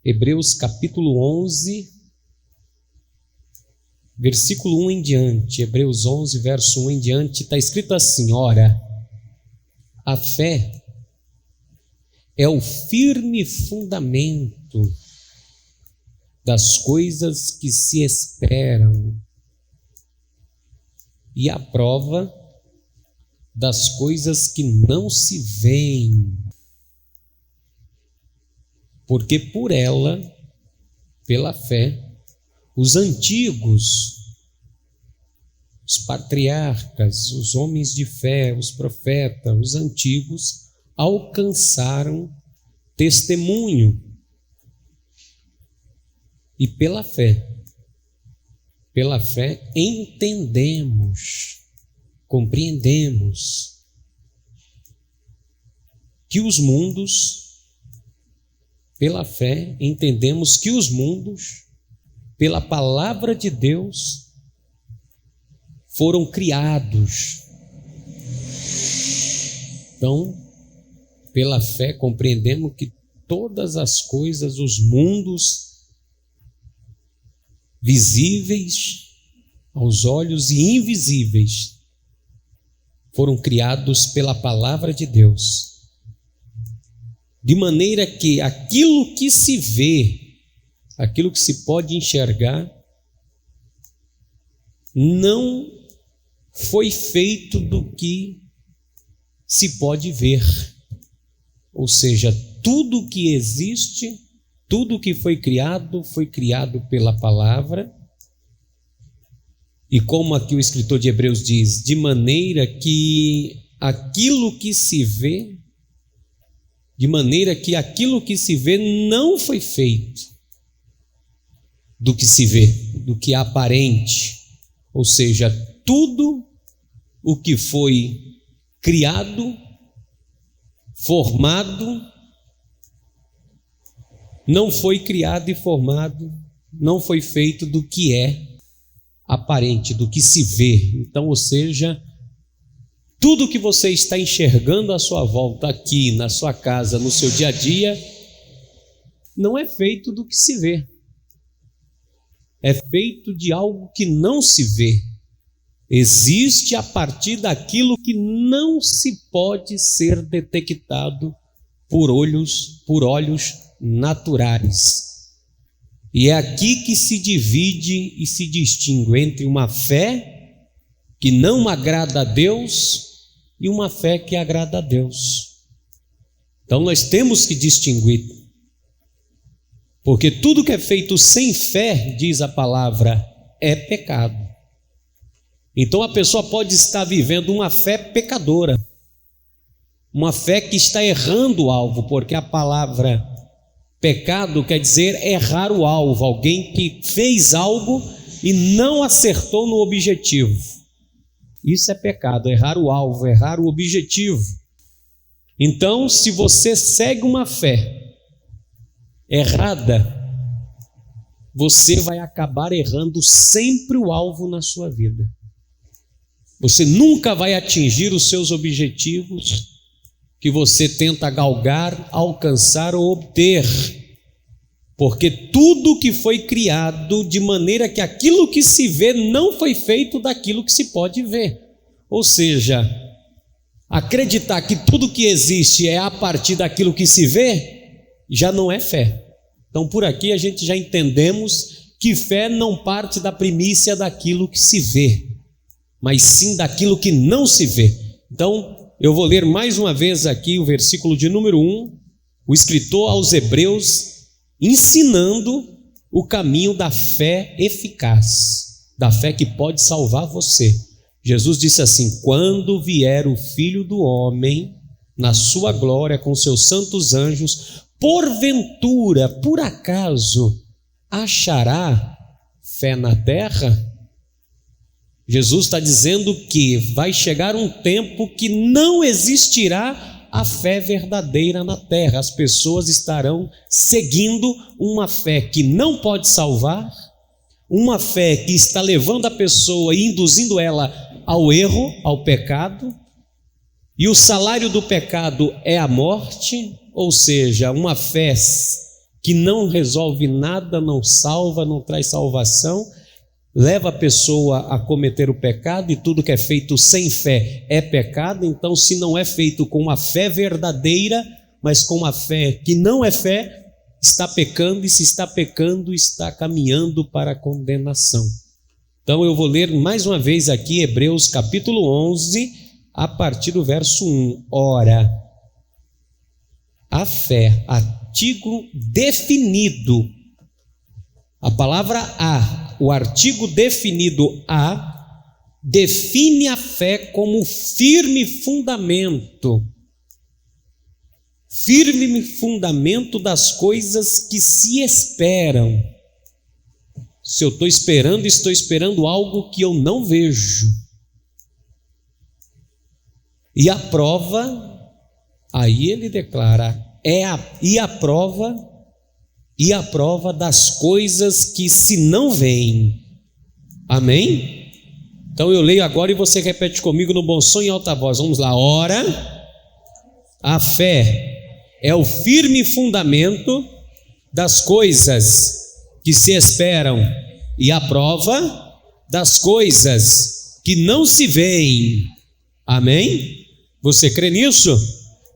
Hebreus capítulo 11, versículo 1 em diante. Hebreus 11, verso 1 em diante, está escrito assim: ora, a fé é o firme fundamento das coisas que se esperam e a prova das coisas que não se veem, porque por ela, pela fé, os antigos, os patriarcas, os homens de fé, os profetas, os antigos, alcançaram testemunho. E pela fé entendemos, compreendemos que os mundos, pela fé entendemos que os mundos, pela palavra de Deus, foram criados. Então, pela fé compreendemos que todas as coisas, os mundos visíveis aos olhos e invisíveis, foram criados pela palavra de Deus, de maneira que aquilo que se vê, aquilo que se pode enxergar, não foi feito do que se pode ver. Ou seja, tudo que existe, tudo que foi criado pela palavra. E como aqui o escritor de Hebreus diz, de maneira que aquilo que se vê, não foi feito do que se vê, do que é aparente. Ou seja, tudo o que foi criado, formado, não foi criado e formado, não foi feito do que é aparente, do que se vê. Então, ou seja, tudo que você está enxergando à sua volta, aqui na sua casa, no seu dia a dia, não é feito do que se vê. É feito de algo que não se vê. Existe a partir daquilo que não se pode ser detectado por olhos naturais. E é aqui que se divide e se distingue entre uma fé que não agrada a Deus e uma fé que agrada a Deus. Então nós temos que distinguir, porque tudo que é feito sem fé, diz a palavra, é pecado. Então a pessoa pode estar vivendo uma fé pecadora, uma fé que está errando o alvo, porque a palavra pecado quer dizer errar o alvo, alguém que fez algo e não acertou no objetivo. Isso é pecado, errar o alvo, errar o objetivo. Então, se você segue uma fé errada, você vai acabar errando sempre o alvo na sua vida. Você nunca vai atingir os seus objetivos que você tenta galgar, alcançar ou obter, porque tudo que foi criado de maneira que aquilo que se vê não foi feito daquilo que se pode ver. Ou seja, acreditar que tudo que existe é a partir daquilo que se vê, já não é fé. Então por aqui a gente já entendemos que fé não parte da primícia daquilo que se vê, mas sim daquilo que não se vê. Então eu vou ler mais uma vez aqui o versículo de número 1, o escritor aos Hebreus ensinando o caminho da fé eficaz, da fé que pode salvar você. Jesus disse assim: quando vier o Filho do Homem na sua glória com seus santos anjos, porventura, por acaso, achará fé na terra? Jesus está dizendo que vai chegar um tempo que não existirá a fé verdadeira na terra. As pessoas estarão seguindo uma fé que não pode salvar, uma fé que está levando a pessoa e induzindo ela ao erro, ao pecado, e o salário do pecado é a morte, ou seja, uma fé que não resolve nada, não salva, não traz salvação, leva a pessoa a cometer o pecado, e tudo que é feito sem fé é pecado. Então, se não é feito com uma fé verdadeira, mas com uma fé que não é fé, está pecando, e se está pecando, está caminhando para a condenação. Então eu vou ler mais uma vez aqui Hebreus capítulo 11, a partir do verso 1. Ora, a fé, artigo definido, a palavra a, o artigo definido a, define a fé como firme fundamento das coisas que se esperam. Se eu estou esperando algo que eu não vejo. E a prova, aí ele declara, a prova das coisas que se não veem. Amém? Então eu leio agora e você repete comigo no bom som em alta voz. Vamos lá. Ora, a fé é o firme fundamento das coisas que se esperam, e a prova das coisas que não se veem. Amém? Você crê nisso?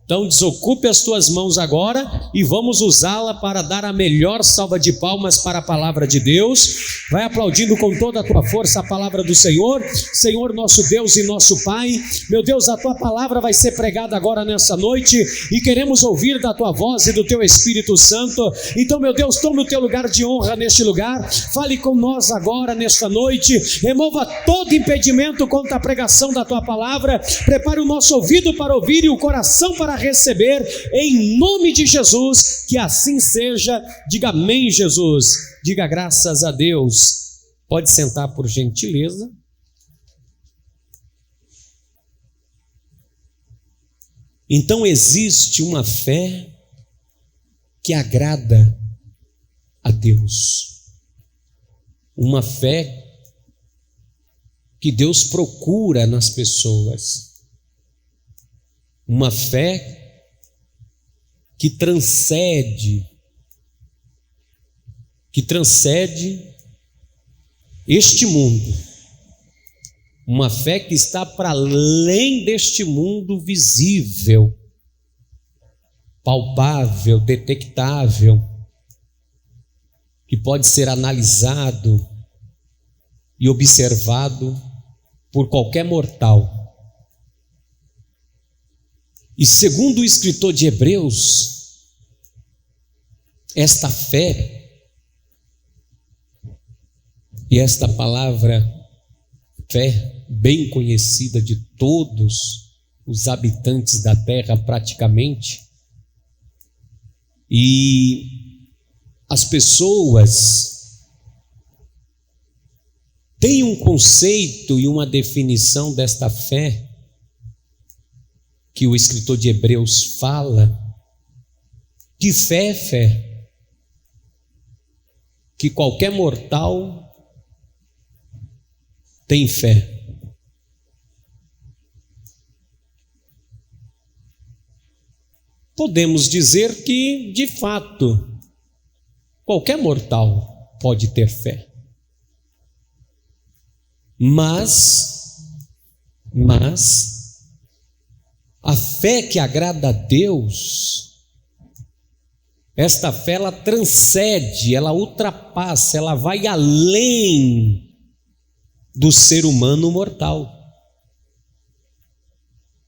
Então desocupe as tuas mãos agora e vamos usá-la para dar a melhor salva de palmas para a palavra de Deus. Vai aplaudindo com toda a tua força a palavra do Senhor. Senhor, nosso Deus e nosso Pai, meu Deus, a tua palavra vai ser pregada agora nessa noite e queremos ouvir da tua voz e do teu Espírito Santo. Então, meu Deus, tome o teu lugar de honra neste lugar, fale com nós agora nesta noite, remova todo impedimento contra a pregação da tua palavra, prepare o nosso ouvido para ouvir e o coração para receber, em nome de Jesus, que assim seja. Diga amém, Jesus, diga graças a Deus. Pode sentar por gentileza. Então existe uma fé que agrada a Deus, uma fé que Deus procura nas pessoas, uma fé que transcende este mundo, uma fé que está para além deste mundo visível, palpável, detectável, que pode ser analisado e observado por qualquer mortal. E segundo o escritor de Hebreus, esta fé, e esta palavra fé, bem conhecida de todos os habitantes da terra praticamente, e as pessoas têm um conceito e uma definição desta fé, que o escritor de Hebreus fala, que fé é fé, que qualquer mortal tem fé. Podemos dizer que, de fato, qualquer mortal pode ter fé. Mas a fé que agrada a Deus, esta fé ela transcende, ela ultrapassa, ela vai além do ser humano mortal.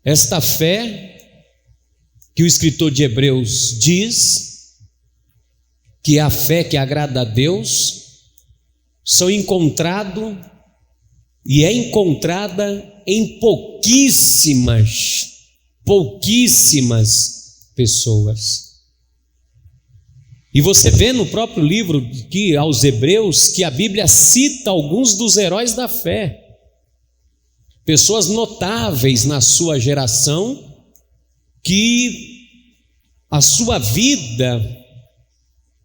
Esta fé que o escritor de Hebreus diz que é a fé que agrada a Deus, é encontrada em pouquíssimas pessoas. E você vê no próprio livro que aos Hebreus que a Bíblia cita alguns dos heróis da fé, pessoas notáveis na sua geração, que a sua vida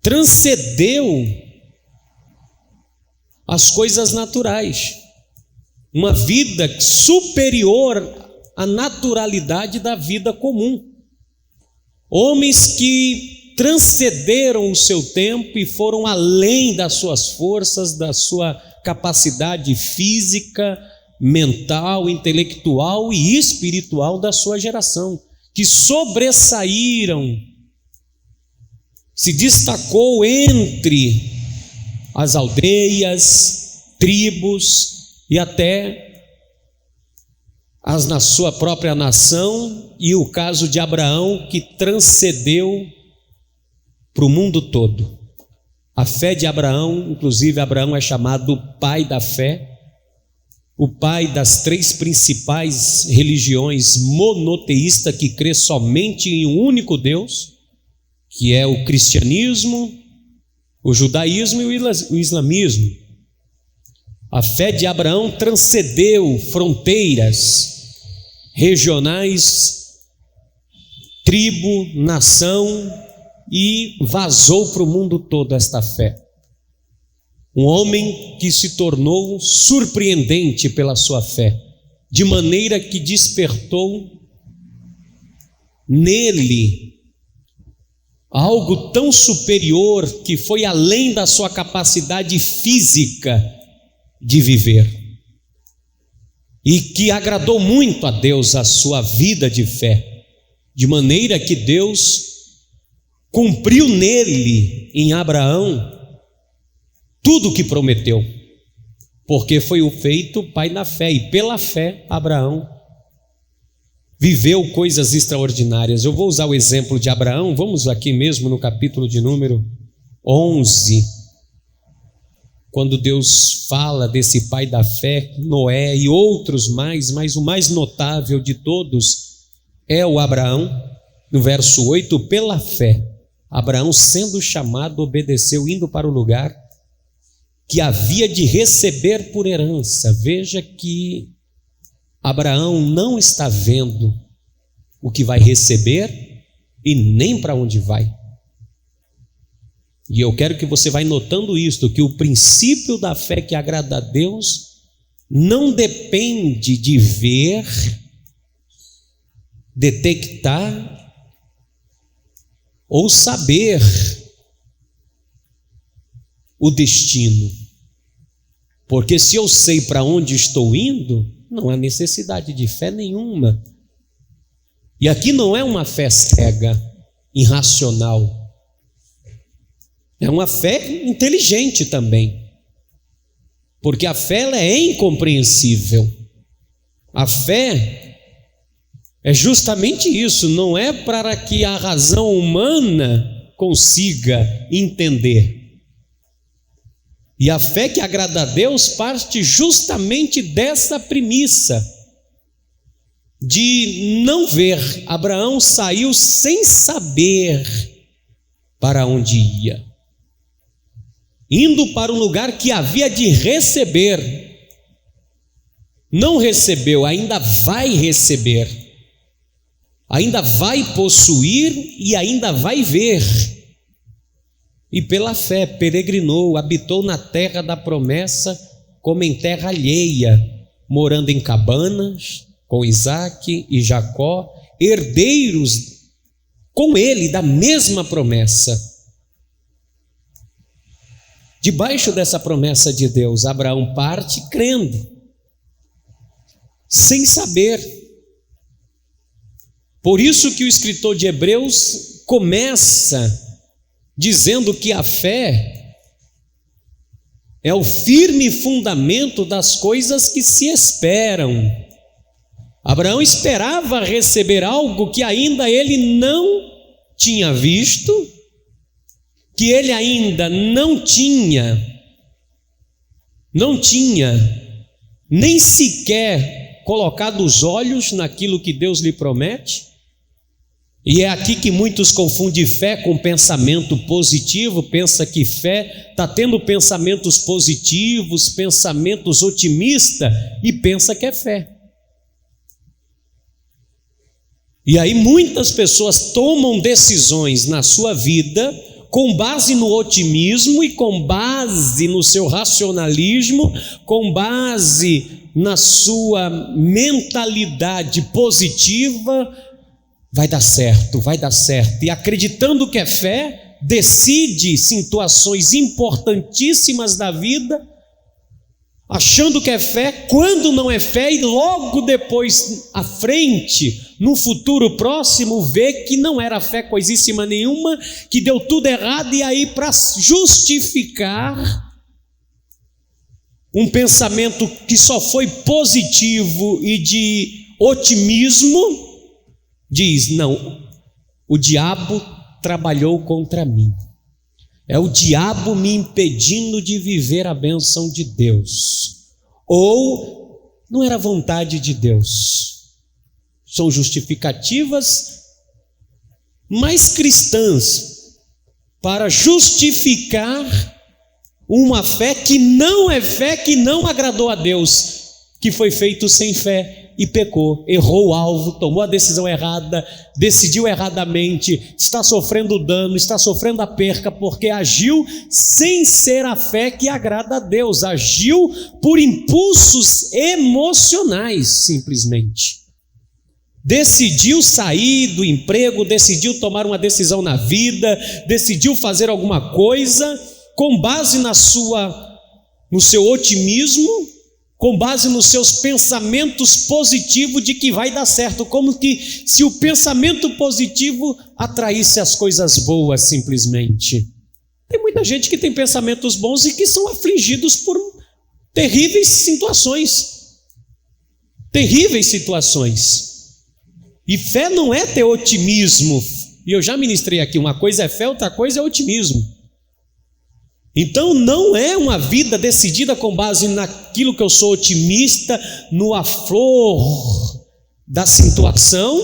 transcendeu as coisas naturais, uma vida superior à naturalidade da vida comum. Homens que transcenderam o seu tempo e foram além das suas forças, da sua capacidade física, mental, intelectual e espiritual da sua geração, que sobressaíram, se destacou entre as aldeias, tribos e até na sua própria nação, e o caso de Abraão, que transcendeu para o mundo todo. A fé de Abraão, inclusive Abraão é chamado pai da fé, o pai das três principais religiões monoteístas que crê somente em um único Deus, que é o cristianismo, o judaísmo e o islamismo. A fé de Abraão transcendeu fronteiras regionais, tribo, nação, e vazou para o mundo todo esta fé. Um homem que se tornou surpreendente pela sua fé, de maneira que despertou nele algo tão superior que foi além da sua capacidade física de viver, e que agradou muito a Deus a sua vida de fé, de maneira que Deus cumpriu nele, em Abraão, tudo o que prometeu, porque foi o feito pai na fé, e pela fé Abraão viveu coisas extraordinárias. Eu vou usar o exemplo de Abraão, vamos aqui mesmo no capítulo de número 11, quando Deus fala desse pai da fé, Noé e outros mais, mas o mais notável de todos é o Abraão. No verso 8, pela fé, Abraão, sendo chamado, obedeceu, indo para o lugar que havia de receber por herança. Veja que Abraão não está vendo o que vai receber e nem para onde vai. E eu quero que você vá notando isto, que o princípio da fé que agrada a Deus não depende de ver, detectar ou saber o destino, porque se eu sei para onde estou indo, não há necessidade de fé nenhuma. E aqui não é uma fé cega, irracional, é uma fé inteligente também, porque a fé ela é incompreensível. A fé é justamente isso, não é para que a razão humana consiga entender. E a fé que agrada a Deus parte justamente dessa premissa de não ver. Abraão saiu sem saber para onde ia, indo para um lugar que havia de receber. Não recebeu, ainda vai receber, ainda vai possuir e ainda vai ver. E pela fé peregrinou, habitou na terra da promessa, como em terra alheia, morando em cabanas com Isaque e Jacó, herdeiros com ele da mesma promessa. Debaixo dessa promessa de Deus, Abraão parte crendo, sem saber. Por isso que o escritor de Hebreus começa dizendo que a fé é o firme fundamento das coisas que se esperam. Abraão esperava receber algo que ainda ele não tinha visto, que ele ainda não tinha nem sequer colocado os olhos naquilo que Deus lhe promete. E é aqui que muitos confundem fé com pensamento positivo, pensa que fé está tendo pensamentos positivos, pensamentos otimistas, e pensa que é fé. E aí muitas pessoas tomam decisões na sua vida com base no otimismo e com base no seu racionalismo, com base na sua mentalidade positiva, vai dar certo, vai dar certo. E acreditando que é fé, decide situações importantíssimas da vida, achando que é fé, quando não é fé, e logo depois, à frente, no futuro próximo, vê que não era fé coisíssima nenhuma, que deu tudo errado, e aí, para justificar um pensamento que só foi positivo e de otimismo, diz: não, o diabo trabalhou contra mim. É o diabo me impedindo de viver a bênção de Deus. Ou não era vontade de Deus. São justificativas mais cristãs para justificar uma fé que não é fé, que não agradou a Deus, que foi feito sem fé. E pecou, errou o alvo, tomou a decisão errada, decidiu erradamente, está sofrendo dano, está sofrendo a perca, porque agiu sem ser a fé que agrada a Deus, agiu por impulsos emocionais, simplesmente. Decidiu sair do emprego, decidiu tomar uma decisão na vida, decidiu fazer alguma coisa com base no seu otimismo, com base nos seus pensamentos positivos de que vai dar certo, como que se o pensamento positivo atraísse as coisas boas simplesmente. Tem muita gente que tem pensamentos bons e que são afligidos por terríveis situações. Terríveis situações. E fé não é ter otimismo. E eu já ministrei aqui, uma coisa é fé, outra coisa é otimismo. Então não é uma vida decidida com base naquilo que eu sou otimista, no aflor da situação,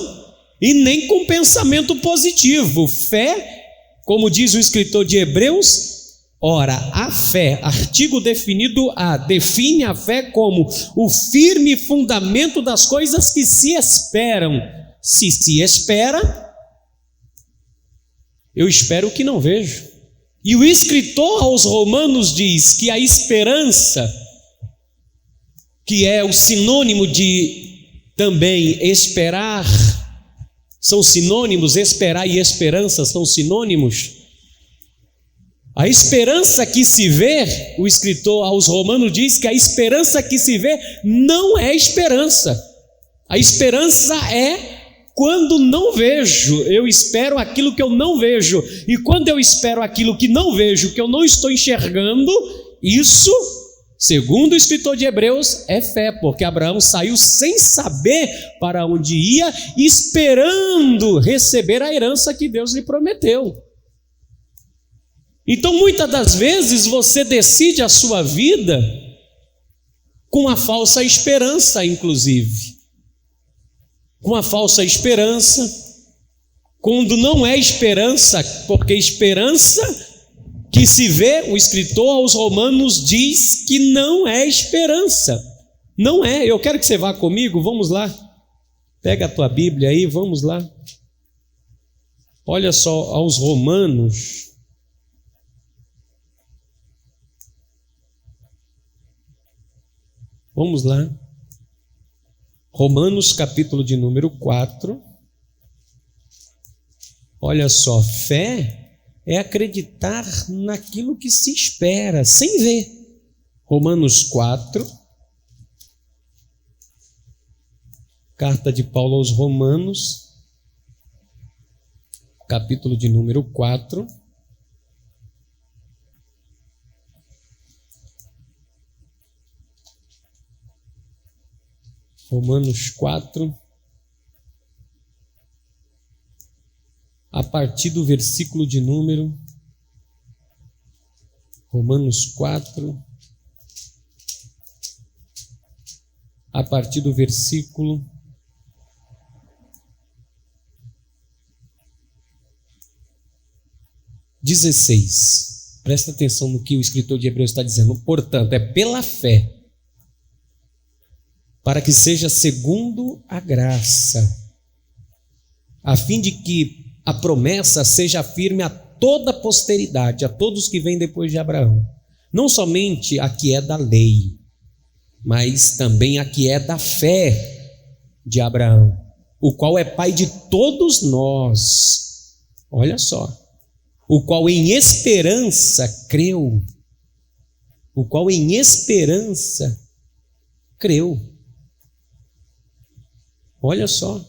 e nem com pensamento positivo. Fé, como diz o escritor de Hebreus, ora, a fé, artigo definido A, define a fé como o firme fundamento das coisas que se esperam. Se se espera, eu espero o que não vejo. E o escritor aos Romanos diz que a esperança, que é o sinônimo de também esperar, são sinônimos, esperar e esperança são sinônimos. A esperança que se vê, o escritor aos Romanos diz que a esperança que se vê não é esperança. A esperança é quando não vejo, eu espero aquilo que eu não vejo. E quando eu espero aquilo que não vejo, que eu não estou enxergando, isso, segundo o escritor de Hebreus, é fé, porque Abraão saiu sem saber para onde ia, esperando receber a herança que Deus lhe prometeu. Então, muitas das vezes, você decide a sua vida com a falsa esperança, inclusive. Com a falsa esperança, quando não é esperança, porque esperança que se vê, o escritor aos Romanos diz que não é esperança, não é. Eu quero que você vá comigo, vamos lá, pega a tua Bíblia aí, vamos lá, olha só aos Romanos, vamos lá. Romanos capítulo de número 4, olha só, fé é acreditar naquilo que se espera, sem ver. Romanos 4, carta de Paulo aos Romanos, capítulo de número 4, Romanos 4, a partir do versículo de número, Romanos 4, a partir do versículo 16. Presta atenção no que o escritor de Hebreus está dizendo. Portanto, é pela fé, para que seja segundo a graça, a fim de que a promessa seja firme a toda a posteridade, a todos que vêm depois de Abraão, não somente a que é da lei, mas também a que é da fé de Abraão. o qual é Pai de todos nós. Olha só. O qual em esperança creu. O qual em esperança creu. Olha só.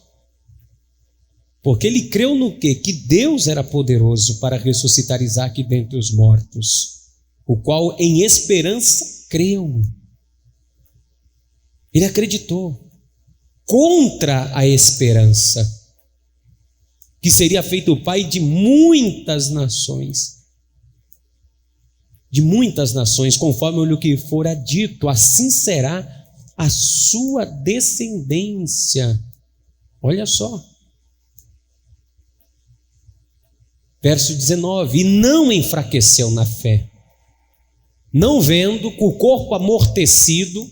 Porque ele creu no quê? Que Deus era poderoso para ressuscitar Isaque dentre os mortos. O qual em esperança creu. Ele acreditou. Contra a esperança. Que seria feito o pai de muitas nações. De muitas nações, conforme o que fora dito, assim será a sua descendência. Olha só. Verso 19: e não enfraqueceu na fé, não vendo o corpo amortecido,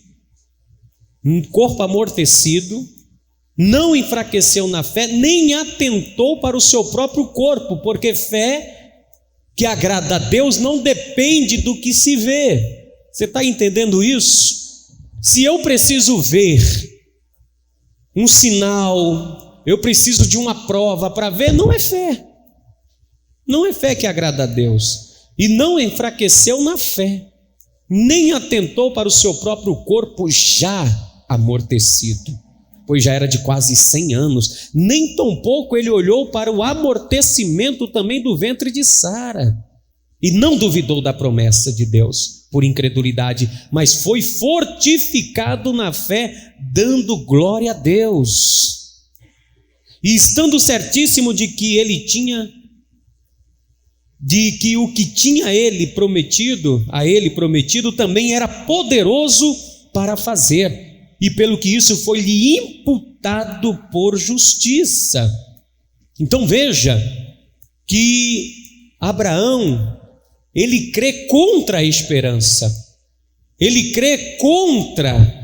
não enfraqueceu na fé, nem atentou para o seu próprio corpo, porque fé que agrada a Deus não depende do que se vê. Você está entendendo isso? Se eu preciso ver um sinal, eu preciso de uma prova para ver, não é fé. Não é fé que agrada a Deus. E não enfraqueceu na fé, nem atentou para o seu próprio corpo já amortecido, pois já era de quase 100 anos, nem tampouco ele olhou para o amortecimento também do ventre de Sara, e não duvidou da promessa de Deus por incredulidade, mas foi fortificado na fé, dando glória a Deus, e estando certíssimo de que o que tinha a ele prometido também era poderoso para fazer, e pelo que isso foi lhe imputado por justiça. Então veja que Abraão, ele crê contra a esperança, ele crê contra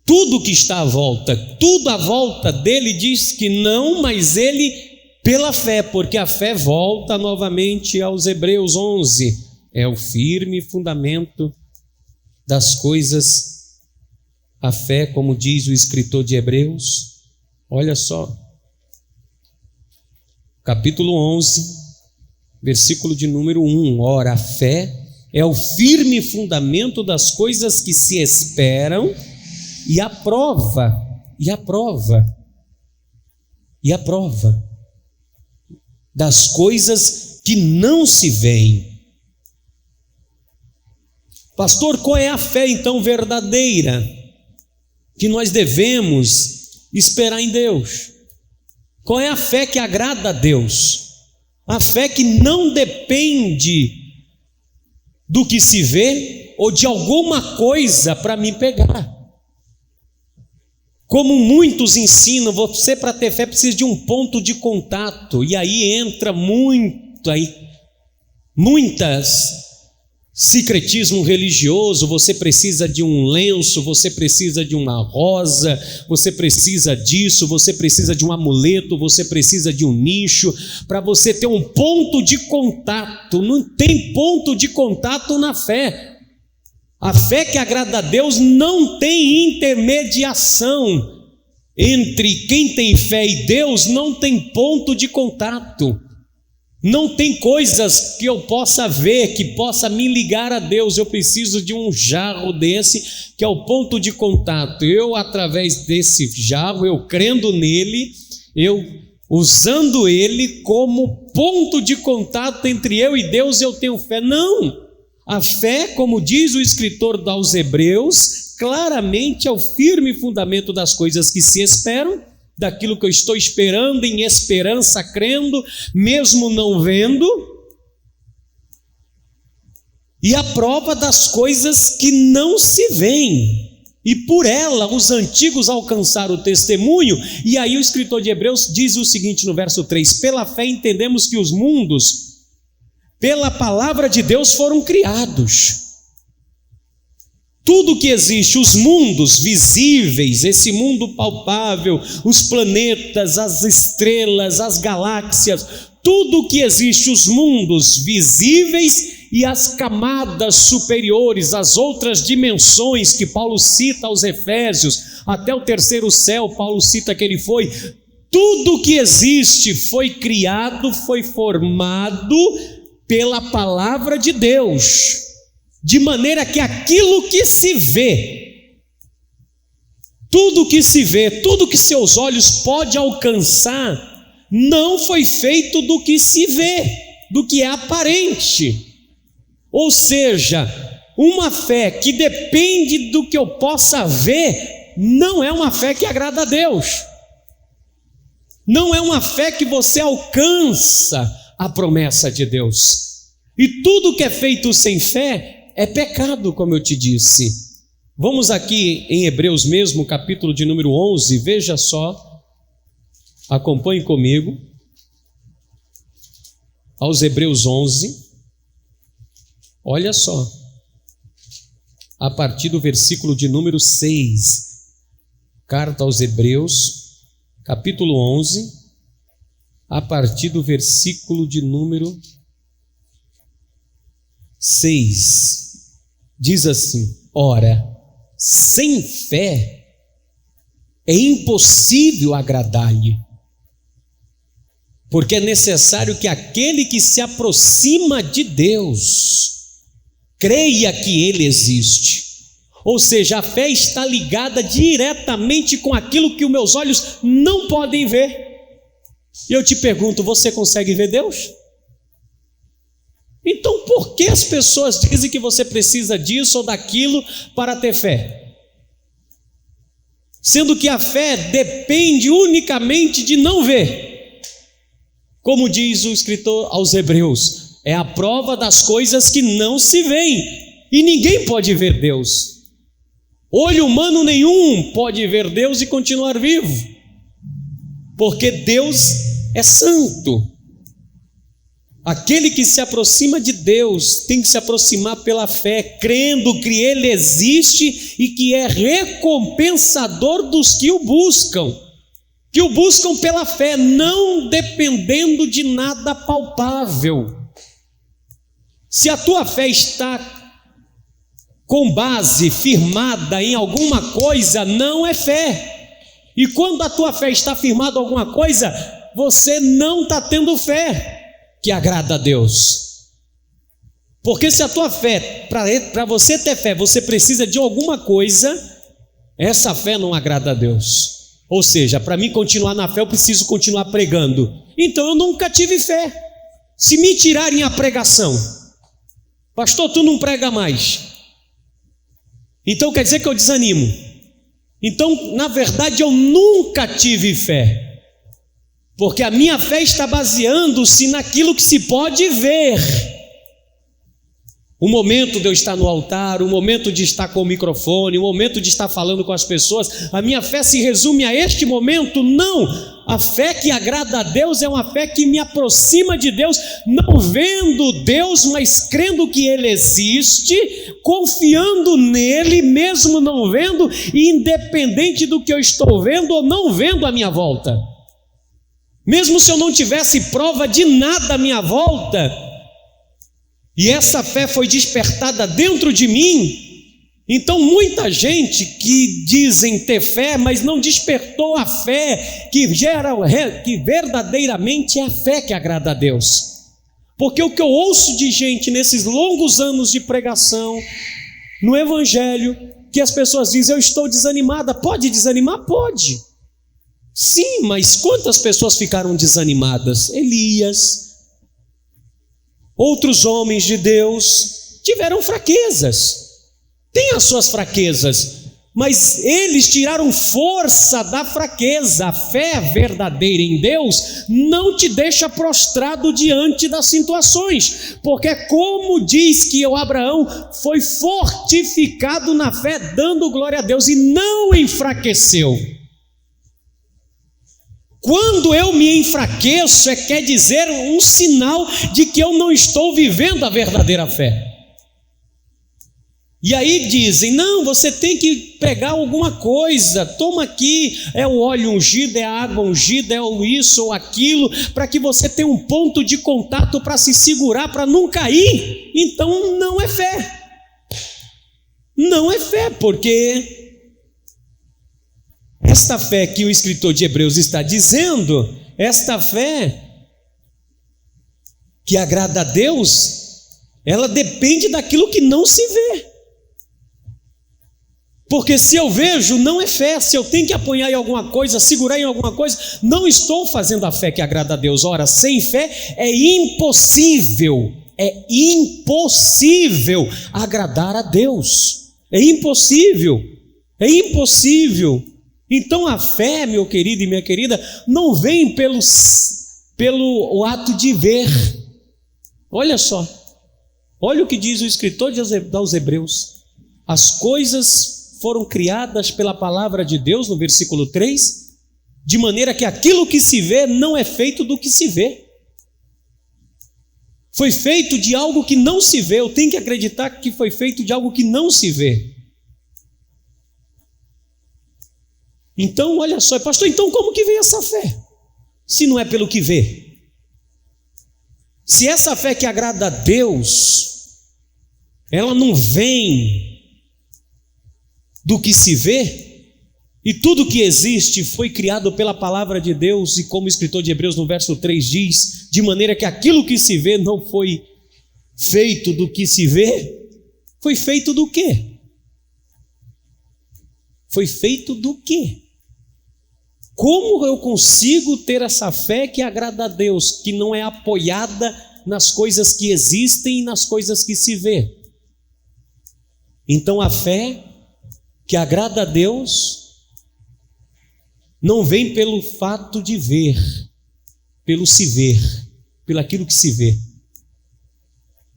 tudo que está à volta, tudo à volta dele diz que não, mas ele pela fé, porque a fé volta novamente aos Hebreus 11, é o firme fundamento das coisas. A fé, como diz o escritor de Hebreus, olha só, capítulo 11, versículo de número 1, ora, a fé é o firme fundamento das coisas que se esperam e a prova das coisas que não se veem. Pastor, qual é a fé então verdadeira que nós devemos esperar em Deus? Qual é a fé que agrada a Deus? A fé que não depende do que se vê ou de alguma coisa para me pegar. Como muitos ensinam, você para ter fé precisa de um ponto de contato, e aí entra muitas secretismo religioso. Você precisa de um lenço, você precisa de uma rosa, você precisa disso, você precisa de um amuleto, você precisa de um nicho, para você ter um ponto de contato. Não tem ponto de contato na fé. A fé que agrada a Deus não tem intermediação. Entre quem tem fé e Deus não tem ponto de contato. Não tem coisas que eu possa ver, que possa me ligar a Deus. Eu preciso de um jarro desse, que é o ponto de contato. Eu, através desse jarro, eu crendo nele, eu usando ele como ponto de contato entre eu e Deus, eu tenho fé. Não! A fé, como diz o escritor aos Hebreus, claramente é o firme fundamento das coisas que se esperam, daquilo que eu estou esperando, em esperança, crendo, mesmo não vendo, e a prova das coisas que não se veem, e por ela os antigos alcançaram o testemunho. E aí o escritor de Hebreus diz o seguinte no verso 3: pela fé entendemos que os mundos, pela palavra de Deus, foram criados. Tudo que existe, os mundos visíveis, esse mundo palpável, os planetas, as estrelas, as galáxias, tudo que existe, os mundos visíveis e as camadas superiores, as outras dimensões que Paulo cita aos Efésios, até o terceiro céu, Paulo cita que ele foi. Tudo que existe foi criado, foi formado pela palavra de Deus, de maneira que aquilo que se vê, tudo que se vê, tudo que seus olhos podem alcançar, não foi feito do que se vê, do que é aparente. Ou seja, uma fé que depende do que eu possa ver, não é uma fé que agrada a Deus. Não é uma fé que você alcança a promessa de Deus. E tudo que é feito sem fé é pecado, como eu te disse. Vamos aqui em Hebreus mesmo, capítulo de número 11, veja só. Acompanhe comigo, aos Hebreus 11, olha só, a partir do versículo de número 6, carta aos Hebreus, capítulo 11, a partir do versículo de número 6, diz assim: ora, sem fé é impossível agradar-lhe, porque é necessário que aquele que se aproxima de Deus creia que Ele existe. Ou seja, a fé está ligada diretamente com aquilo que os meus olhos não podem ver. E eu te pergunto, você consegue ver Deus? Então por que as pessoas dizem que você precisa disso ou daquilo para ter fé? Sendo que a fé depende unicamente de não ver. Como diz o escritor aos Hebreus, é a prova das coisas que não se veem, e ninguém pode ver Deus. Olho humano nenhum pode ver Deus e continuar vivo, porque Deus é santo. Aquele que se aproxima de Deus tem que se aproximar pela fé, crendo que Ele existe e que é recompensador dos que o buscam pela fé, não dependendo de nada palpável. Se a tua fé está com base firmada em alguma coisa, não é fé. E quando a tua fé está firmada em alguma coisa, você não está tendo fé que agrada a Deus. Porque se a tua fé, para você ter fé, você precisa de alguma coisa, essa fé não agrada a Deus. Ou seja, para mim continuar na fé, eu preciso continuar pregando. Então eu nunca tive fé. Se me tirarem a pregação, pastor, tu não prega mais, então quer dizer que eu desanimo. Então, na verdade, eu nunca tive fé, porque a minha fé está baseando-se naquilo que se pode ver. O momento de eu estar no altar, o momento de estar com o microfone, o momento de estar falando com as pessoas, a minha fé se resume a este momento? Não! A fé que agrada a Deus é uma fé que me aproxima de Deus, não vendo Deus, mas crendo que Ele existe, confiando nele, mesmo não vendo, e independente do que eu estou vendo ou não vendo à minha volta. Mesmo se eu não tivesse prova de nada à minha volta, e essa fé foi despertada dentro de mim, então muita gente que dizem ter fé, mas não despertou a fé que verdadeiramente é a fé que agrada a Deus. Porque o que eu ouço de gente nesses longos anos de pregação, no Evangelho, que as pessoas dizem: eu estou desanimada. Pode desanimar? Pode. Sim, mas quantas pessoas ficaram desanimadas? Elias, outros homens de Deus tiveram fraquezas, têm as suas fraquezas, mas eles tiraram força da fraqueza. A fé verdadeira em Deus não te deixa prostrado diante das situações, porque como diz que o Abraão foi fortificado na fé, dando glória a Deus, e não enfraqueceu. Quando eu me enfraqueço, quer dizer um sinal de que eu não estou vivendo a verdadeira fé. E aí dizem: não, você tem que pegar alguma coisa, toma aqui, é o óleo ungido, é a água ungida, é o isso ou aquilo, para que você tenha um ponto de contato para se segurar, para não cair. Então não é fé. Não é fé, porque esta fé que o escritor de Hebreus está dizendo, esta fé que agrada a Deus, ela depende daquilo que não se vê. Porque se eu vejo, não é fé. Se eu tenho que apoiar em alguma coisa, segurar em alguma coisa, não estou fazendo a fé que agrada a Deus. Ora, sem fé é impossível agradar a Deus. É impossível. Então a fé, meu querido e minha querida, não vem pelo ato de ver. Olha só, olha o que diz o escritor aos Hebreus: as coisas foram criadas pela palavra de Deus, no versículo 3, de maneira que aquilo que se vê não é feito do que se vê. Foi feito de algo que não se vê. Eu tenho que acreditar que foi feito de algo que não se vê. Então, olha só, pastor, então como que vem essa fé? Se não é pelo que vê. Se essa fé que agrada a Deus, ela não vem do que se vê, e tudo que existe foi criado pela palavra de Deus, e como o escritor de Hebreus no verso 3 diz, de maneira que aquilo que se vê não foi feito do que se vê, foi feito do quê? Foi feito do quê? Como eu consigo ter essa fé que agrada a Deus, que não é apoiada nas coisas que existem e nas coisas que se vê? Então a fé que agrada a Deus não vem pelo fato de ver, pelo se ver, pelo aquilo que se vê.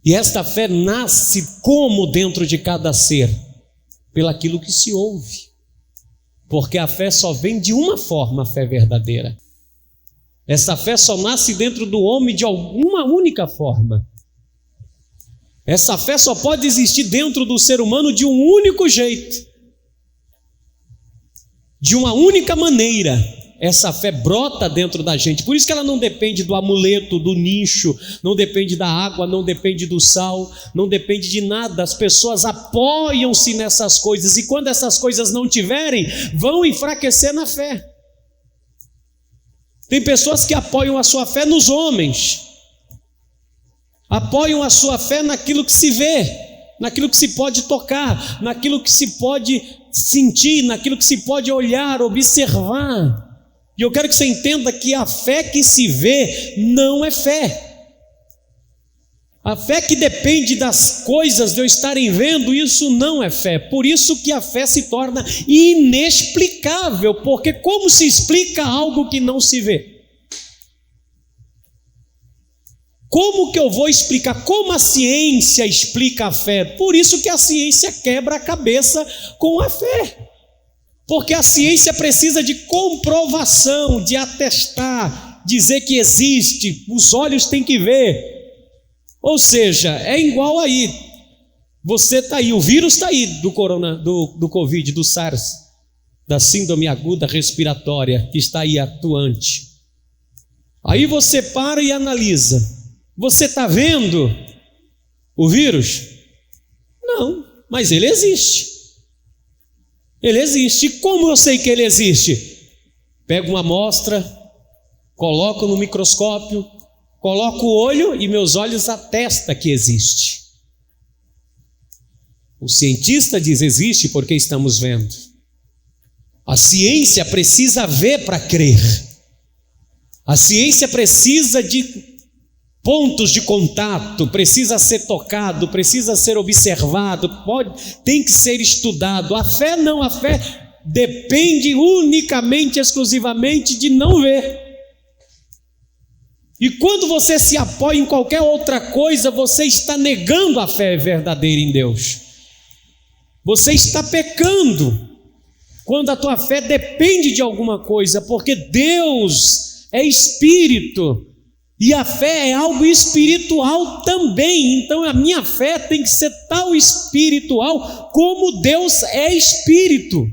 E esta fé nasce como dentro de cada ser? Pelo aquilo que se ouve. Porque a fé só vem de uma forma, a fé verdadeira. Essa fé só nasce dentro do homem de alguma única forma. Essa fé só pode existir dentro do ser humano de um único jeito. De uma única maneira, essa fé brota dentro da gente. Por isso que ela não depende do amuleto, do nicho, não depende da água, não depende do sal, não depende de nada. As pessoas apoiam-se nessas coisas, e quando essas coisas não tiverem, vão enfraquecer na fé. Tem pessoas que apoiam a sua fé nos homens, apoiam a sua fé naquilo que se vê, naquilo que se pode tocar, naquilo que se pode sentir, naquilo que se pode olhar, observar. E eu quero que você entenda que a fé que se vê não é fé. A fé que depende das coisas de eu estarem vendo, isso não é fé. Por isso que a fé se torna inexplicável, porque como se explica algo que não se vê? Como que eu vou explicar? Como a ciência explica a fé? Por isso que a ciência quebra a cabeça com a fé. Porque a ciência precisa de comprovação, de atestar, dizer que existe, os olhos têm que ver. Ou seja, é igual aí. Você está aí, o vírus está aí do Covid, do SARS, da síndrome aguda respiratória, que está aí atuante. Aí você para e analisa. Você está vendo o vírus? Não, mas ele existe. Ele existe. E como eu sei que ele existe? Pego uma amostra, coloco no microscópio, coloco o olho e meus olhos atestam que existe. O cientista diz existe porque estamos vendo. A ciência precisa ver para crer. A ciência precisa de pontos de contato, precisa ser tocado, precisa ser observado, tem que ser estudado. A fé não, a fé depende unicamente, exclusivamente de não ver. E quando você se apoia em qualquer outra coisa, você está negando a fé verdadeira em Deus. Você está pecando quando a tua fé depende de alguma coisa, porque Deus é espírito. E a fé é algo espiritual também. Então a minha fé tem que ser tal espiritual como Deus é espírito.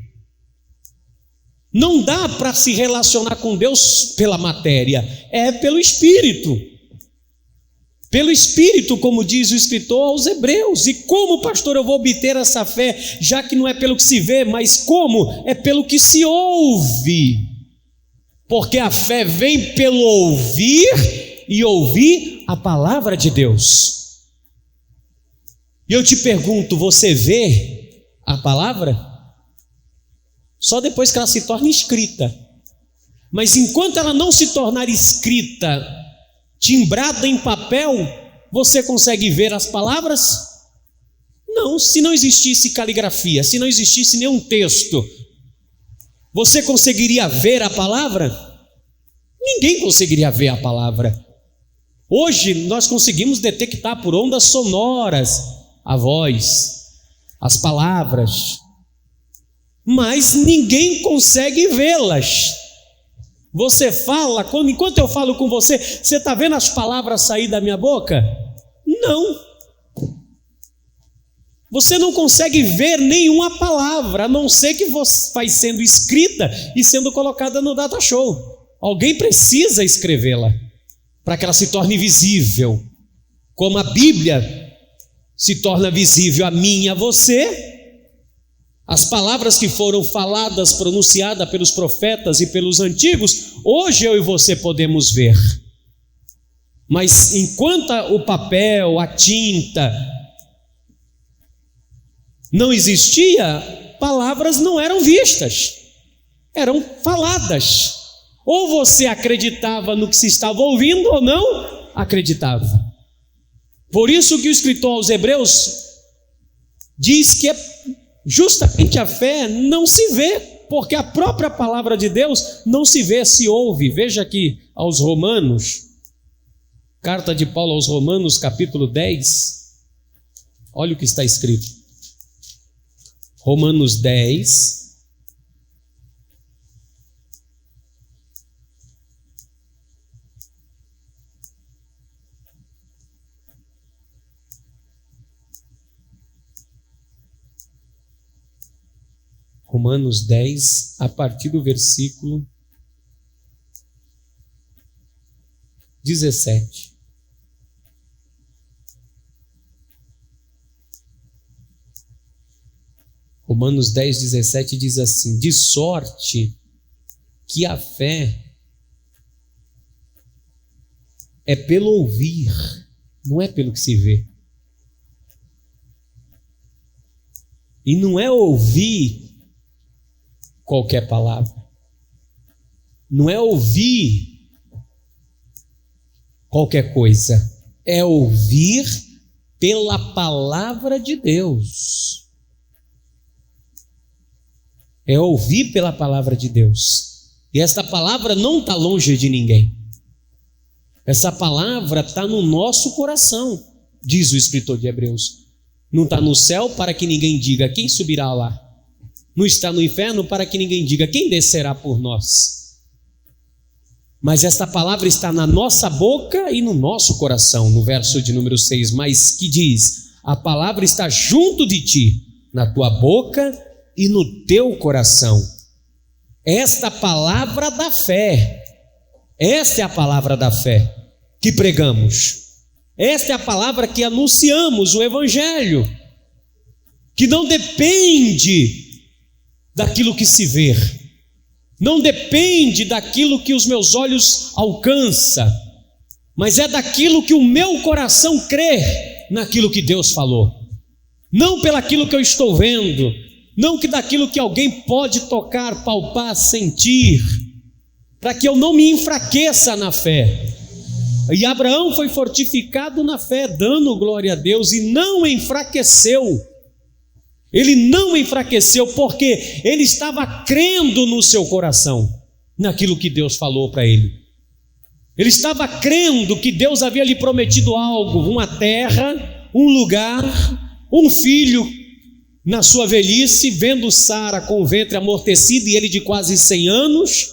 Não dá para se relacionar com Deus pela matéria, é pelo espírito. Pelo Espírito, como diz o escritor aos Hebreus. E como, pastor, eu vou obter essa fé, já que não é pelo que se vê, mas como? É pelo que se ouve. Porque a fé vem pelo ouvir e ouvir a palavra de Deus. E eu te pergunto, você vê a palavra? Só depois que ela se torna escrita. Mas enquanto ela não se tornar escrita, timbrada em papel, você consegue ver as palavras? Não, se não existisse caligrafia, se não existisse nenhum texto, você conseguiria ver a palavra? Ninguém conseguiria ver a palavra. Hoje nós conseguimos detectar por ondas sonoras a voz, as palavras, mas ninguém consegue vê-las. Você fala, enquanto eu falo com você, você está vendo as palavras sair da minha boca? Não. Você não consegue ver nenhuma palavra, a não ser que vai sendo escrita e sendo colocada no data show. Alguém precisa escrevê-la para que ela se torne visível. Como a Bíblia se torna visível a mim e a você, as palavras que foram faladas, pronunciadas pelos profetas e pelos antigos, hoje eu e você podemos ver. Mas enquanto o papel, a tinta não existia, palavras não eram vistas, eram faladas. Ou você acreditava no que se estava ouvindo ou não acreditava. Por isso que o escritor aos Hebreus diz que justamente a fé não se vê, porque a própria palavra de Deus não se vê, se ouve. Veja aqui aos Romanos, carta de Paulo aos Romanos, capítulo 10, olha o que está escrito. Romanos 10, Romanos 10, a partir do versículo 17. Romanos 10, 17 diz assim: de sorte que a fé é pelo ouvir, não é pelo que se vê. E não é ouvir qualquer palavra, não é ouvir qualquer coisa, é ouvir pela palavra de Deus. É ouvir pela palavra de Deus. E esta palavra não está longe de ninguém. Essa palavra está no nosso coração, diz o escritor de Hebreus. Não está no céu para que ninguém diga quem subirá lá. Não está no inferno para que ninguém diga quem descerá por nós. Mas esta palavra está na nossa boca e no nosso coração, no verso de número 6, mas que diz: a palavra está junto de ti, na tua boca e no teu coração. Esta palavra da fé, esta é a palavra da fé que pregamos. Esta é a palavra que anunciamos, o Evangelho, que não depende daquilo que se vê, não depende daquilo que os meus olhos alcançam, mas é daquilo que o meu coração crê naquilo que Deus falou, não pelaquilo que eu estou vendo, não que daquilo que alguém pode tocar, palpar, sentir, para que eu não me enfraqueça na fé. E Abraão foi fortificado na fé, dando glória a Deus, e não enfraqueceu. Ele não enfraqueceu porque ele estava crendo no seu coração, naquilo que Deus falou para ele. Ele estava crendo que Deus havia lhe prometido algo, uma terra, um lugar, um filho na sua velhice, vendo Sara com o ventre amortecido e ele de quase 100 anos,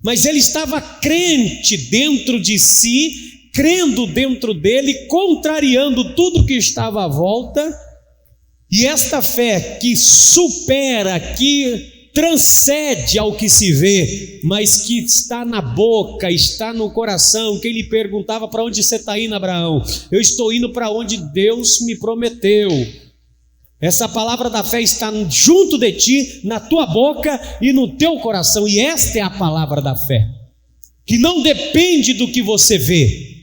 mas ele estava crente dentro de si, crendo dentro dele, contrariando tudo que estava à volta. E esta fé que supera, que transcende ao que se vê, mas que está na boca, está no coração. Quem lhe perguntava: para onde você está indo, Abraão? Eu estou indo para onde Deus me prometeu. Essa palavra da fé está junto de ti, na tua boca e no teu coração. E esta é a palavra da fé, que não depende do que você vê,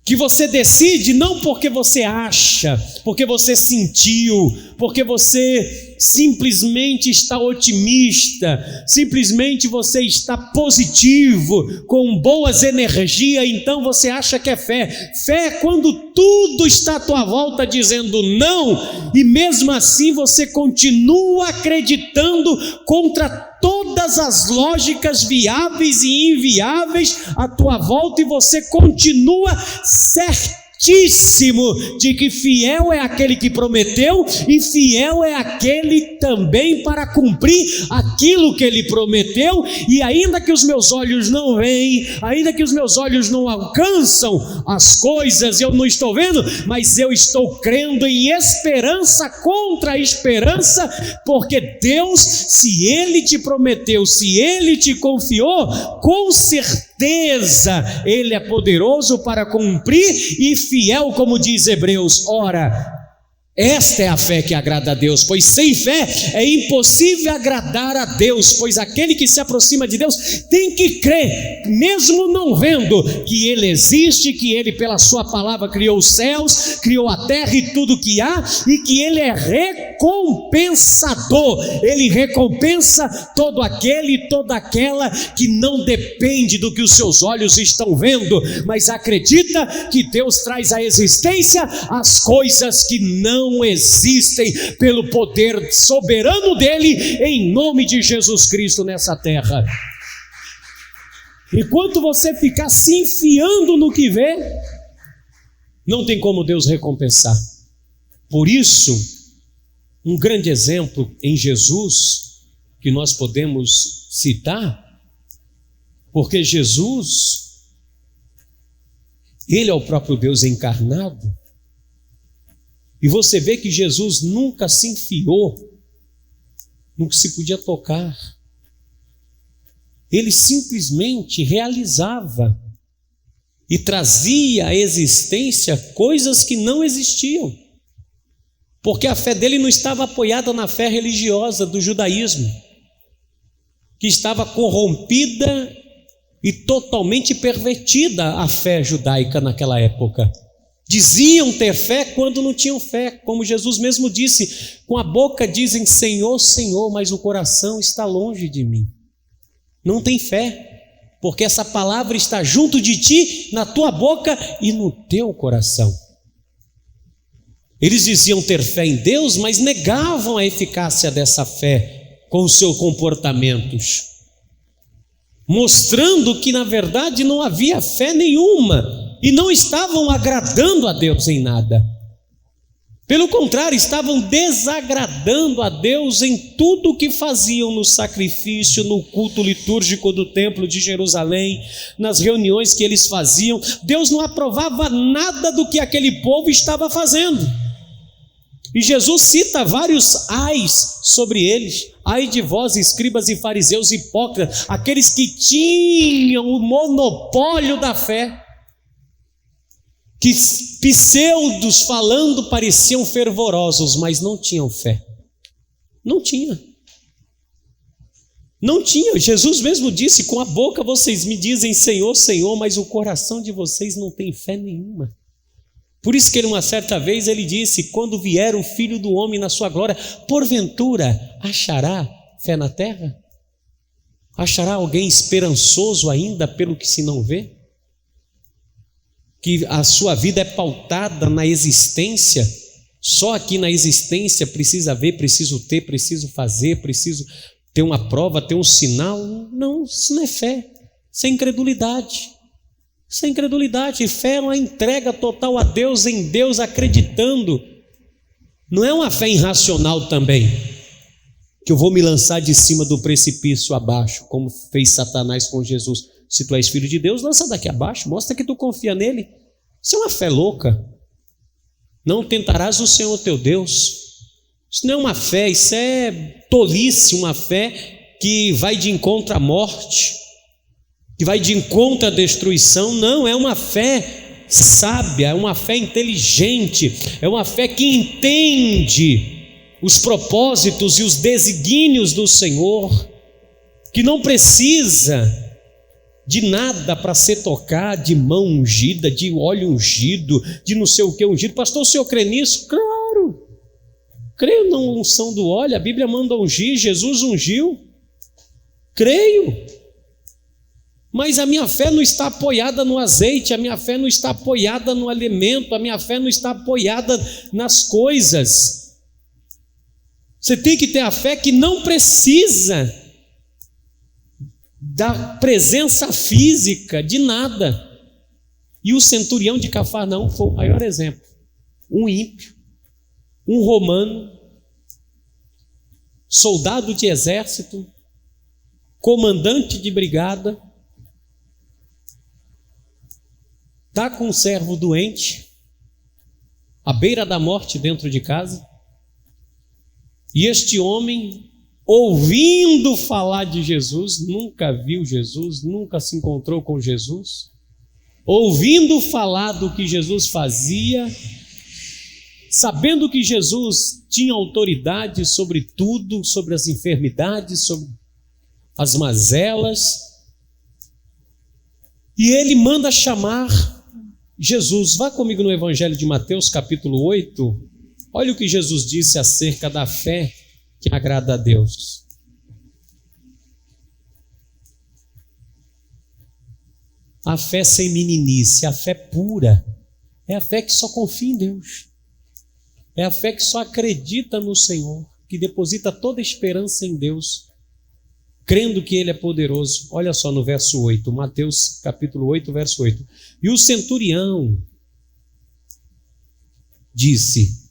que você decide não porque você acha, porque você sentiu, porque você simplesmente está otimista, simplesmente você está positivo, com boas energias, então você acha que é fé. Fé é quando tudo está à tua volta dizendo não, e mesmo assim você continua acreditando contra todas as lógicas viáveis e inviáveis à tua volta, e você continua certíssimo de que fiel é aquele que prometeu, e fiel é aquele também para cumprir aquilo que ele prometeu. E ainda que os meus olhos não veem, ainda que os meus olhos não alcançam as coisas, eu não estou vendo, mas eu estou crendo em esperança contra a esperança, porque Deus, se Ele te prometeu, se Ele te confiou, com certeza Ele é poderoso para cumprir, e fiel, como diz Hebreus. Ora, esta é a fé que agrada a Deus, pois sem fé é impossível agradar a Deus, pois aquele que se aproxima de Deus tem que crer, mesmo não vendo, que Ele existe, que Ele pela sua palavra criou os céus, criou a terra e tudo que há, e que Ele é recompensador. Ele recompensa todo aquele e toda aquela que não depende do que os seus olhos estão vendo, mas acredita que Deus traz à existência as coisas que não existem pelo poder soberano dele, em nome de Jesus Cristo nessa terra. Enquanto você ficar se enfiando no que vê, não tem como Deus recompensar. Por isso, um grande exemplo em Jesus que nós podemos citar, porque Jesus, Ele é o próprio Deus encarnado. E você vê que Jesus nunca se enfiou no que se podia tocar. Ele simplesmente realizava e trazia à existência coisas que não existiam, porque a fé dele não estava apoiada na fé religiosa do judaísmo, que estava corrompida e totalmente pervertida a fé judaica naquela época. Diziam ter fé quando não tinham fé, como Jesus mesmo disse: com a boca dizem Senhor, Senhor, mas o coração está longe de mim. Não tem fé, porque essa palavra está junto de ti, na tua boca e no teu coração. Eles diziam ter fé em Deus, mas negavam a eficácia dessa fé com os seus comportamentos, mostrando que na verdade não havia fé nenhuma, e não estavam agradando a Deus em nada. Pelo contrário, estavam desagradando a Deus em tudo o que faziam no sacrifício, no culto litúrgico do templo de Jerusalém, nas reuniões que eles faziam. Deus não aprovava nada do que aquele povo estava fazendo. E Jesus cita vários ais sobre eles: ai de vós, escribas e fariseus hipócritas, aqueles que tinham o monopólio da fé, que pseudos falando pareciam fervorosos, mas não tinham fé. Não tinha. Jesus mesmo disse: com a boca vocês me dizem Senhor, Senhor, mas o coração de vocês não tem fé nenhuma. Por isso que uma certa vez ele disse: quando vier o Filho do Homem na sua glória, porventura achará fé na terra? Achará alguém esperançoso ainda pelo que se não vê? Que a sua vida é pautada na existência, só aqui na existência precisa ver, preciso ter, preciso fazer, preciso ter uma prova, ter um sinal. Não, isso não é fé, isso é incredulidade. Isso é incredulidade. Fé é uma entrega total a Deus, em Deus, acreditando. Não é uma fé irracional também, que eu vou me lançar de cima do precipício abaixo, como fez Satanás com Jesus. Se tu és filho de Deus, lança daqui abaixo, mostra que tu confia nele. Isso é uma fé louca. Não tentarás o Senhor teu Deus. Isso não é uma fé, isso é tolice, uma fé que vai de encontro à morte, que vai de encontro à destruição. Não, é uma fé sábia, é uma fé inteligente, é uma fé que entende os propósitos e os desígnios do Senhor, que não precisa de nada para ser tocado, de mão ungida, de óleo ungido, de não sei o que ungido. Pastor, o senhor crê nisso? Claro, creio na unção do óleo, a Bíblia manda ungir, Jesus ungiu, creio, mas a minha fé não está apoiada no azeite, a minha fé não está apoiada no alimento, a minha fé não está apoiada nas coisas. Você tem que ter a fé que não precisa da presença física de nada. E o centurião de Cafarnaum foi o maior exemplo. Um ímpio, um romano, soldado de exército, comandante de brigada, está com um servo doente, à beira da morte dentro de casa, e este homem, ouvindo falar de Jesus, nunca viu Jesus, nunca se encontrou com Jesus, ouvindo falar do que Jesus fazia, sabendo que Jesus tinha autoridade sobre tudo, sobre as enfermidades, sobre as mazelas, e ele manda chamar Jesus. Vá comigo no Evangelho de Mateus, capítulo 8, olha o que Jesus disse acerca da fé que agrada a Deus. A fé sem meninice, a fé pura, é a fé que só confia em Deus, é a fé que só acredita no Senhor, que deposita toda a esperança em Deus, crendo que Ele é poderoso. Olha só no verso 8, Mateus capítulo 8, verso 8. E o centurião disse: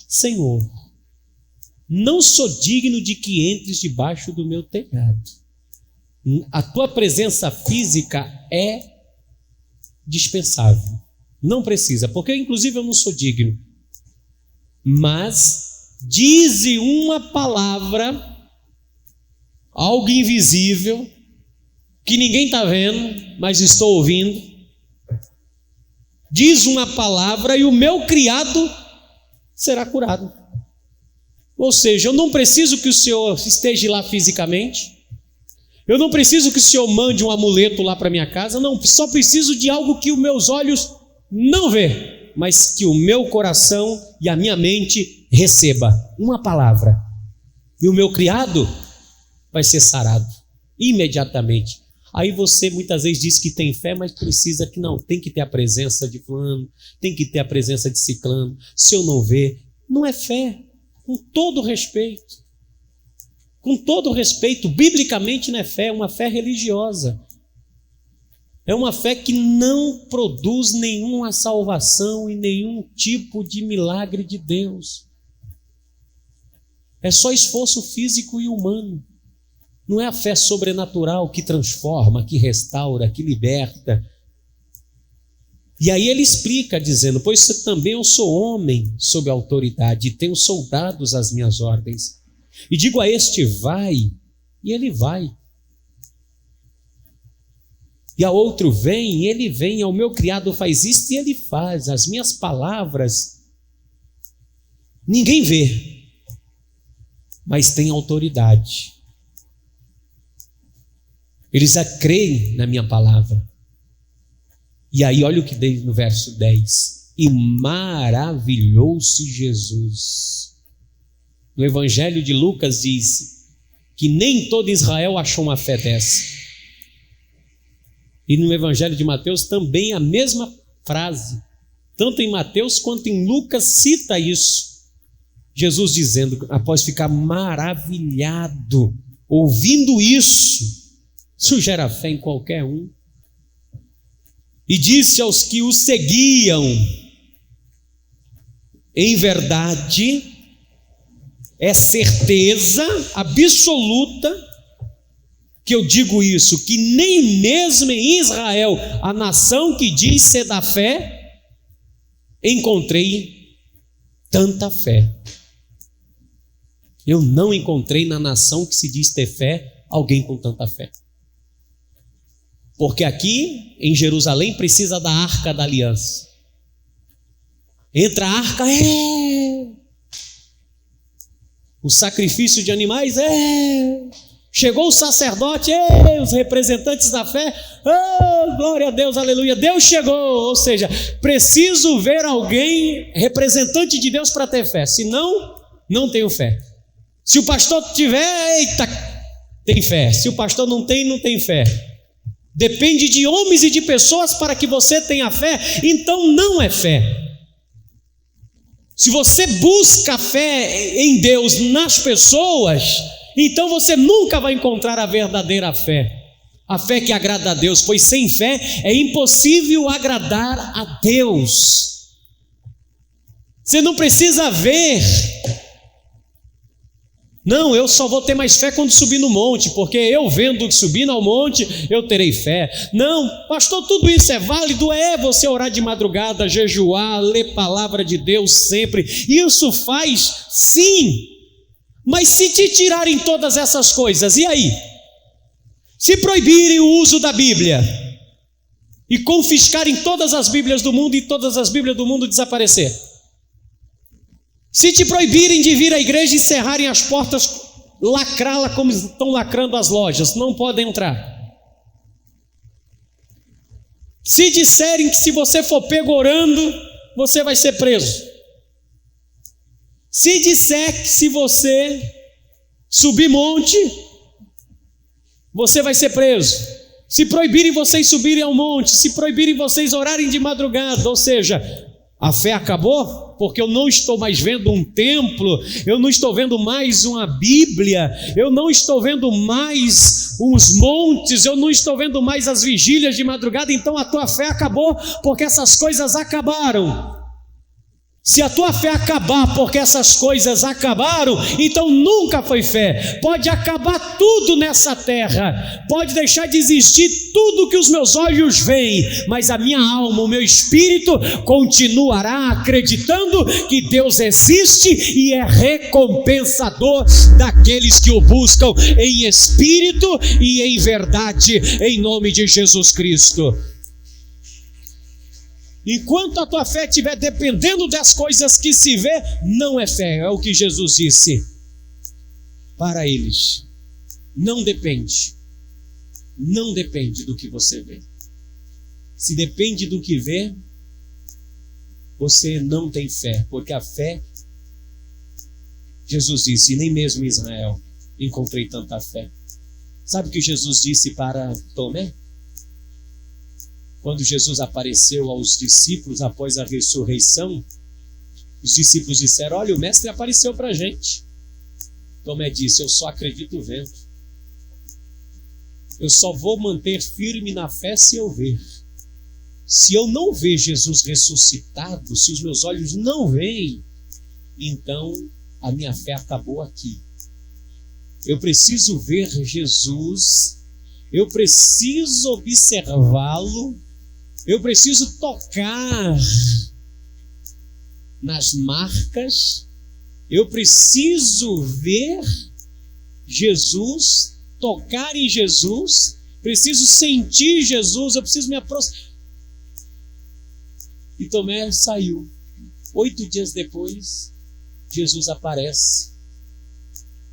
Senhor, não sou digno de que entres debaixo do meu telhado. A tua presença física é dispensável. Não precisa, porque inclusive eu não sou digno. Mas dize uma palavra, algo invisível, que ninguém está vendo, mas estou ouvindo. Diz uma palavra e o meu criado será curado. Ou seja, eu não preciso que o Senhor esteja lá fisicamente, eu não preciso que o Senhor mande um amuleto lá para minha casa, não, só preciso de algo que os meus olhos não vê, mas que o meu coração e a minha mente receba, uma palavra, e o meu criado vai ser sarado imediatamente. Aí você muitas vezes diz que tem fé, mas precisa que não, tem que ter a presença de fulano, tem que ter a presença de ciclano. Se eu não ver, não é fé. Com todo respeito, biblicamente não é fé, é uma fé religiosa, é uma fé que não produz nenhuma salvação e nenhum tipo de milagre de Deus, é só esforço físico e humano, não é a fé sobrenatural que transforma, que restaura, que liberta. E aí ele explica dizendo: pois também eu sou homem sob autoridade e tenho soldados às minhas ordens, e digo a este vai, e ele vai, e a outro vem, e ele vem, ao meu criado faz isto e ele faz. As minhas palavras ninguém vê, mas tem autoridade, eles creem na minha palavra. E aí olha o que diz no verso 10: e maravilhou-se Jesus. No Evangelho de Lucas diz que nem todo Israel achou uma fé dessa. E no Evangelho de Mateus também a mesma frase, tanto em Mateus quanto em Lucas cita isso. Jesus dizendo, após ficar maravilhado, ouvindo isso gera fé em qualquer um. E disse aos que o seguiam: em verdade, é certeza absoluta que eu digo isso, que nem mesmo em Israel, a nação que diz ser da fé, encontrei tanta fé. Eu não encontrei na nação que se diz ter fé, alguém com tanta fé. Porque aqui em Jerusalém precisa da arca da aliança. Entra a arca, o sacrifício de animais, chegou o sacerdote, os representantes da fé, glória a Deus, aleluia, Deus chegou. Ou seja, preciso ver alguém representante de Deus para ter fé, senão não tenho fé. Se o pastor tiver, eita, tem fé. Se o pastor não tem, não tem fé. Depende de homens e de pessoas para que você tenha fé, então não é fé. Se você busca fé em Deus nas pessoas, então você nunca vai encontrar a verdadeira fé, a fé que agrada a Deus, pois sem fé é impossível agradar a Deus. Você não precisa ver, não, eu só vou ter mais fé quando subir no monte, porque eu vendo subindo ao monte, eu terei fé. Não, pastor, tudo isso é válido, você orar de madrugada, jejuar, ler palavra de Deus sempre, isso faz sim, mas se te tirarem todas essas coisas, e aí? Se proibirem o uso da Bíblia, e confiscarem todas as Bíblias do mundo, e todas as Bíblias do mundo desaparecer, se te proibirem de vir à igreja e cerrarem as portas, lacrá-la como estão lacrando as lojas, não podem entrar. Se disserem que se você for pego orando, você vai ser preso. Se disser que se você subir monte, você vai ser preso. Se proibirem vocês subirem ao monte, se proibirem vocês orarem de madrugada, ou seja, a fé acabou, porque eu não estou mais vendo um templo, eu não estou vendo mais uma Bíblia, eu não estou vendo mais os montes, eu não estou vendo mais as vigílias de madrugada, então a tua fé acabou, porque essas coisas acabaram. Se a tua fé acabar porque essas coisas acabaram, então nunca foi fé. Pode acabar tudo nessa terra, pode deixar de existir tudo que os meus olhos veem, mas a minha alma, o meu espírito continuará acreditando que Deus existe e é recompensador daqueles que o buscam em espírito e em verdade, em nome de Jesus Cristo. Enquanto a tua fé estiver dependendo das coisas que se vê, não é fé, é o que Jesus disse para eles. Não depende do que você vê. Se depende do que vê, você não tem fé, porque a fé, Jesus disse, nem mesmo em Israel encontrei tanta fé. Sabe o que Jesus disse para Tomé? Quando Jesus apareceu aos discípulos após a ressurreição, os discípulos disseram, olha, o mestre apareceu para a gente. Tomé disse, eu só acredito vendo. Eu só vou manter firme na fé se eu ver. Se eu não ver Jesus ressuscitado, se os meus olhos não veem, então a minha fé acabou aqui. Eu preciso ver Jesus, eu preciso observá-lo, eu preciso tocar nas marcas, eu preciso ver Jesus, tocar em Jesus, preciso sentir Jesus, eu preciso me aproximar. E Tomé saiu. 8 dias depois, Jesus aparece,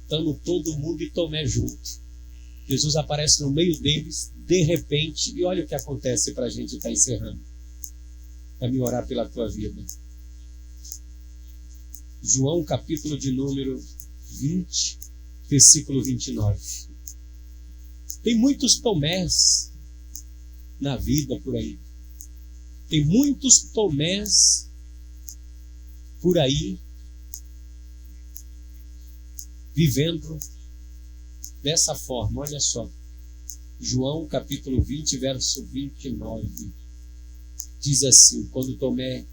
estando todo mundo e Tomé junto. Jesus aparece no meio deles, de repente, e olha o que acontece para a gente estar encerrando, para me orar pela tua vida. João, capítulo de número 20, versículo 29. Tem muitos Tomés na vida por aí. Tem muitos Tomés por aí, vivendo dessa forma. Olha só, João capítulo 20, verso 29, diz assim, quando Tomé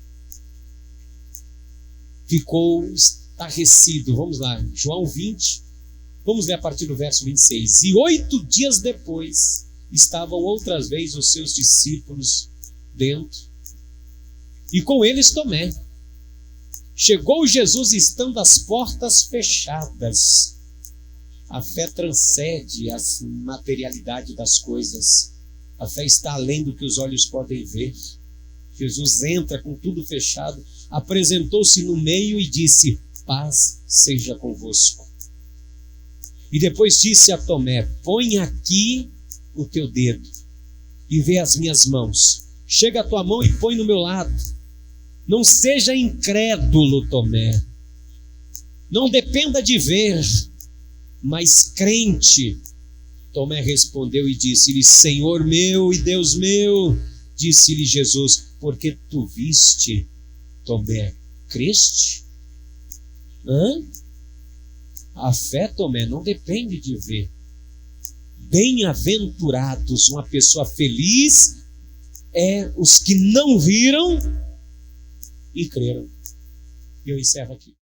ficou estarrecido, vamos lá, João 20, vamos ler a partir do verso 26, e 8 dias depois, estavam outras vezes os seus discípulos dentro, e com eles Tomé. Chegou Jesus estando as portas fechadas. A fé transcende a materialidade das coisas. A fé está além do que os olhos podem ver. Jesus entra com tudo fechado, apresentou-se no meio e disse: paz seja convosco. E depois disse a Tomé: põe aqui o teu dedo e vê as minhas mãos. Chega a tua mão e põe no meu lado. Não seja incrédulo, Tomé. Não dependa de ver, mas crente. Tomé respondeu e disse-lhe: Senhor meu e Deus meu. Disse-lhe Jesus: porque tu viste, Tomé, creste? A fé, Tomé, não depende de ver. Bem-aventurados, uma pessoa feliz é os que não viram e creram. E eu encerro aqui.